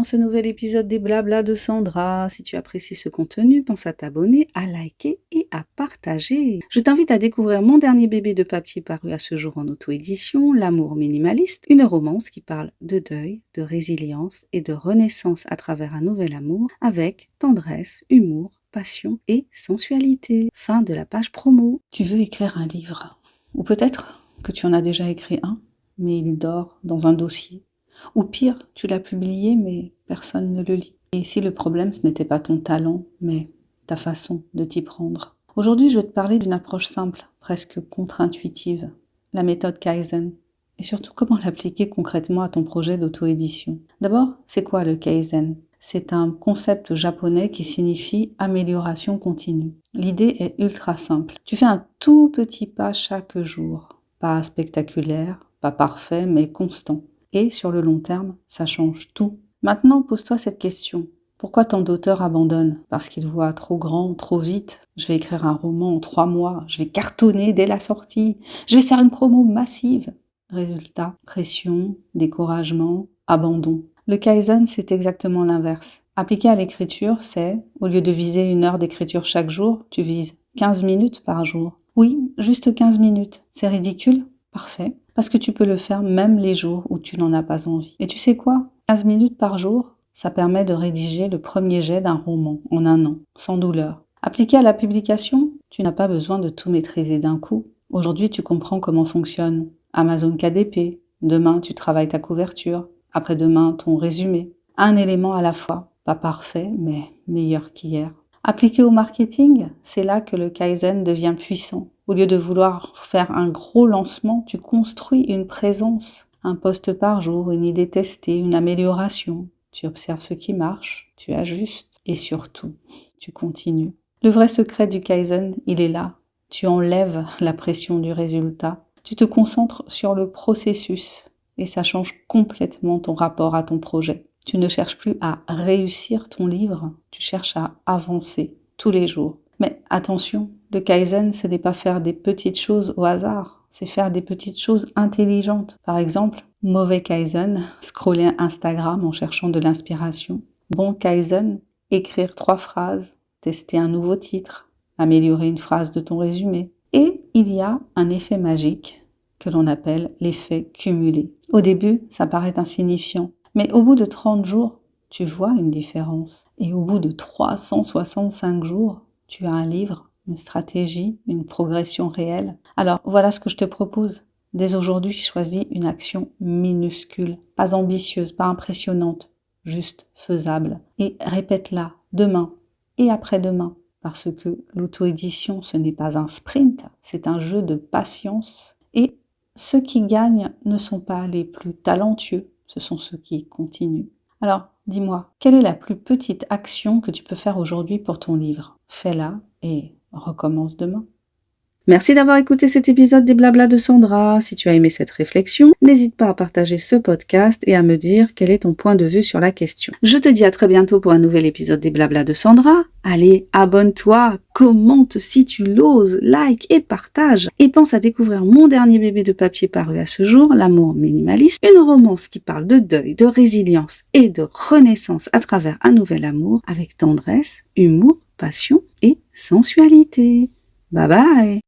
dans ce nouvel épisode des Blabla de Sandra. Si tu apprécies ce contenu, pense à t'abonner, à liker et à partager. Je t'invite à découvrir mon dernier bébé de papier paru à ce jour en auto-édition, L'amour minimaliste, une romance qui parle de deuil, de résilience et de renaissance à travers un nouvel amour avec tendresse, humour, passion et sensualité. Fin de la page promo. Tu veux écrire un livre? Ou peut-être que tu en as déjà écrit un, mais il dort dans un dossier. Ou pire, tu l'as publié, mais personne ne le lit. Et si le problème, ce n'était pas ton talent, mais ta façon de t'y prendre. Aujourd'hui, je vais te parler d'une approche simple, presque contre-intuitive, la méthode Kaizen, et surtout comment l'appliquer concrètement à ton projet d'auto-édition. D'abord, c'est quoi le Kaizen ? C'est un concept japonais qui signifie amélioration continue. L'idée est ultra simple. Tu fais un tout petit pas chaque jour, pas spectaculaire, pas parfait, mais constant. Et sur le long terme, ça change tout. Maintenant, pose-toi cette question. Pourquoi tant d'auteurs abandonnent ? Parce qu'ils voient trop grand, trop vite. Je vais écrire un roman en 3 mois, je vais cartonner dès la sortie, je vais faire une promo massive. Résultat, pression, découragement, abandon. Le Kaizen, c'est exactement l'inverse. Appliqué à l'écriture, c'est, au lieu de viser 1 heure d'écriture chaque jour, tu vises 15 minutes par jour. Oui, juste 15 minutes. C'est ridicule ? Parfait. Parce que tu peux le faire même les jours où tu n'en as pas envie. Et tu sais quoi ? 15 minutes par jour, ça permet de rédiger le premier jet d'un roman en 1 an, sans douleur. Appliqué à la publication, tu n'as pas besoin de tout maîtriser d'un coup. Aujourd'hui, tu comprends comment fonctionne Amazon KDP. Demain, tu travailles ta couverture. Après-demain, ton résumé. Un élément à la fois. Pas parfait, mais meilleur qu'hier. Appliqué au marketing, c'est là que le Kaizen devient puissant. Au lieu de vouloir faire un gros lancement, tu construis une présence. Un post par jour, une idée testée, une amélioration. Tu observes ce qui marche, tu ajustes et surtout, tu continues. Le vrai secret du Kaizen, il est là. Tu enlèves la pression du résultat. Tu te concentres sur le processus et ça change complètement ton rapport à ton projet. Tu ne cherches plus à réussir ton livre, tu cherches à avancer tous les jours. Mais attention, le Kaizen, ce n'est pas faire des petites choses au hasard, c'est faire des petites choses intelligentes. Par exemple, mauvais Kaizen, scroller Instagram en cherchant de l'inspiration. Bon Kaizen, écrire 3 phrases, tester un nouveau titre, améliorer une phrase de ton résumé. Et il y a un effet magique que l'on appelle l'effet cumulé. Au début, ça paraît insignifiant. Mais au bout de 30 jours, tu vois une différence. Et au bout de 365 jours, tu as un livre, une stratégie, une progression réelle. Alors, voilà ce que je te propose. Dès aujourd'hui, choisis une action minuscule, pas ambitieuse, pas impressionnante, juste faisable. Et répète-la demain et après-demain. Parce que l'auto-édition, ce n'est pas un sprint, c'est un jeu de patience. Et ceux qui gagnent ne sont pas les plus talentueux. Ce sont ceux qui continuent. Alors, dis-moi, quelle est la plus petite action que tu peux faire aujourd'hui pour ton livre ? Fais-la et recommence demain. Merci d'avoir écouté cet épisode des Blabla de Sandra. Si tu as aimé cette réflexion, n'hésite pas à partager ce podcast et à me dire quel est ton point de vue sur la question. Je te dis à très bientôt pour un nouvel épisode des Blabla de Sandra. Allez, abonne-toi, commente si tu l'oses, like et partage. Et pense à découvrir mon dernier bébé de papier paru à ce jour, L'amour minimaliste, une romance qui parle de deuil, de résilience et de renaissance à travers un nouvel amour avec tendresse, humour, passion et sensualité. Bye bye!